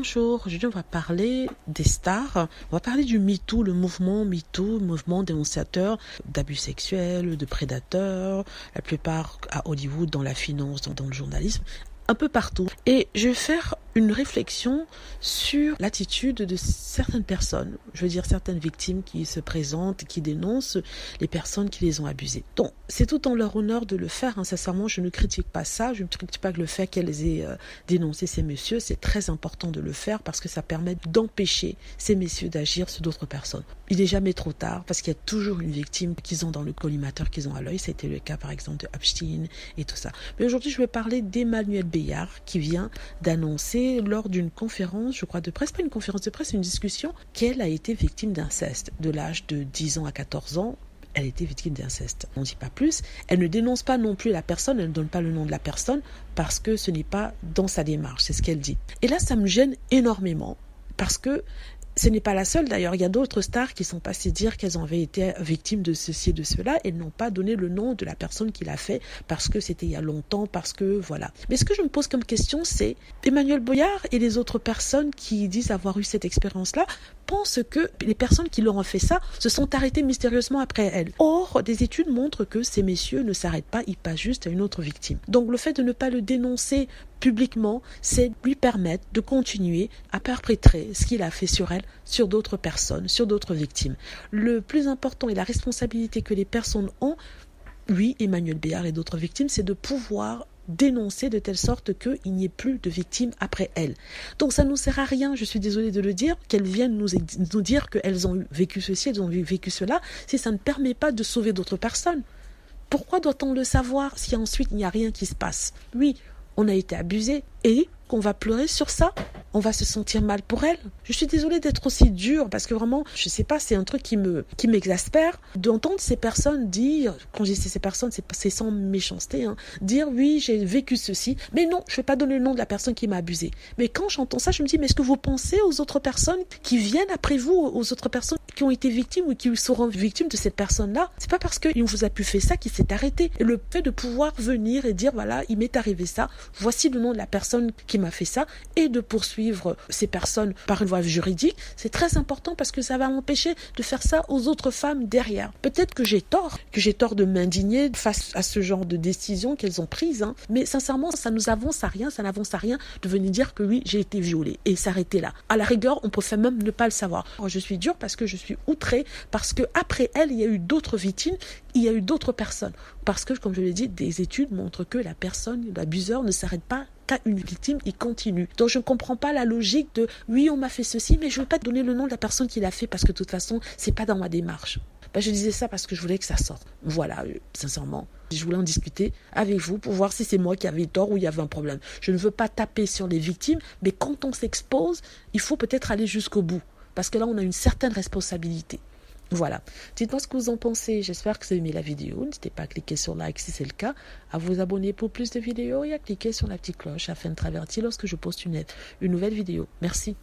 Bonjour, aujourd'hui on va parler des stars, on va parler du MeToo, le mouvement MeToo, mouvement dénonciateur d'abus sexuels, de prédateurs, la plupart à Hollywood, dans la finance, dans le journalisme, un peu partout. Et je vais faire une réflexion sur l'attitude de certaines personnes, je veux dire certaines victimes qui se présentent, qui dénoncent les personnes qui les ont abusées. Donc, c'est tout en leur honneur de le faire, hein. Sincèrement, je ne critique pas ça, je ne critique pas que le fait qu'elles aient dénoncé ces messieurs, c'est très important de le faire parce que ça permet d'empêcher ces messieurs d'agir sur d'autres personnes. Il n'est jamais trop tard parce qu'il y a toujours une victime qu'ils ont dans le collimateur, qu'ils ont à l'œil. C'était le cas par exemple de Epstein et tout ça. Mais aujourd'hui, je vais parler d'Emmanuel Béard qui vient d'annoncer lors d'une conférence, je crois de presse, pas une conférence de presse, une discussion, qu'elle a été victime d'inceste de l'âge de 10 ans à 14 ans. Elle a été victime d'inceste. On ne dit pas plus. Elle ne dénonce pas non plus la personne, elle ne donne pas le nom de la personne parce que ce n'est pas dans sa démarche, c'est ce qu'elle dit. Et là, ça me gêne énormément parce que ce n'est pas la seule d'ailleurs, il y a d'autres stars qui sont passées dire qu'elles avaient été victimes de ceci et de cela et n'ont pas donné le nom de la personne qui l'a fait parce que c'était il y a longtemps, parce que voilà. Mais ce que je me pose comme question, c'est Emmanuel Béard et les autres personnes qui disent avoir eu cette expérience-là pensent que les personnes qui leur ont fait ça se sont arrêtées mystérieusement après elles. Or, des études montrent que ces messieurs ne s'arrêtent pas, ils passent juste à une autre victime. Donc le fait de ne pas le dénoncer publiquement, c'est lui permettre de continuer à perpétrer ce qu'il a fait sur elle, sur d'autres personnes, sur d'autres victimes. Le plus important et la responsabilité que les personnes ont, lui, Emmanuel Béard et d'autres victimes, c'est de pouvoir dénoncer de telle sorte qu'il n'y ait plus de victimes après elles. Donc ça ne nous sert à rien, je suis désolée de le dire, qu'elles viennent nous dire qu'elles ont vécu ceci, elles ont vécu cela, si ça ne permet pas de sauver d'autres personnes. Pourquoi doit-on le savoir si ensuite il n'y a rien qui se passe? Oui, on a été abusé et qu'on va pleurer sur ça, on va se sentir mal pour elle. Je suis désolée d'être aussi dure parce que vraiment, je sais pas, c'est un truc qui m'exaspère d'entendre ces personnes dire, quand je dis ces personnes, c'est sans méchanceté, hein, dire oui, j'ai vécu ceci, mais non, je vais pas donner le nom de la personne qui m'a abusée. Mais quand j'entends ça, je me dis, mais est-ce que vous pensez aux autres personnes qui viennent après vous, aux autres personnes qui ont été victimes ou qui seront victimes de cette personne-là? C'est pas parce qu'il vous a pu faire ça qu'il s'est arrêté. Et le fait de pouvoir venir et dire, voilà, il m'est arrivé ça, voici le nom de la personne qui m'a fait ça, et de poursuivre ces personnes par une voie juridique, c'est très important parce que ça va m'empêcher de faire ça aux autres femmes derrière. Peut-être que j'ai tort de m'indigner face à ce genre de décision qu'elles ont prise, hein, mais sincèrement, ça n'avance à rien de venir dire que oui, j'ai été violée et s'arrêter là. À la rigueur, on peut même ne pas le savoir. Alors, je suis dure parce que je suis outrée, parce que après elle, il y a eu d'autres victimes, il y a eu d'autres personnes. Parce que, comme je l'ai dit, des études montrent que la personne, l'abuseur ne s'arrête pas qu'à une victime, il continue. Donc je ne comprends pas la logique de oui, on m'a fait ceci, mais je ne veux pas te donner le nom de la personne qui l'a fait parce que de toute façon, c'est pas dans ma démarche. Je disais ça parce que je voulais que ça sorte. Voilà, sincèrement. Je voulais en discuter avec vous pour voir si c'est moi qui avais tort ou il y avait un problème. Je ne veux pas taper sur les victimes, mais quand on s'expose, il faut peut-être aller jusqu'au bout. Parce que là, on a une certaine responsabilité. Voilà. Dites-moi ce que vous en pensez. J'espère que vous avez aimé la vidéo. N'hésitez pas à cliquer sur like si c'est le cas, à vous abonner pour plus de vidéos et à cliquer sur la petite cloche afin de traverser lorsque je poste une nouvelle vidéo. Merci.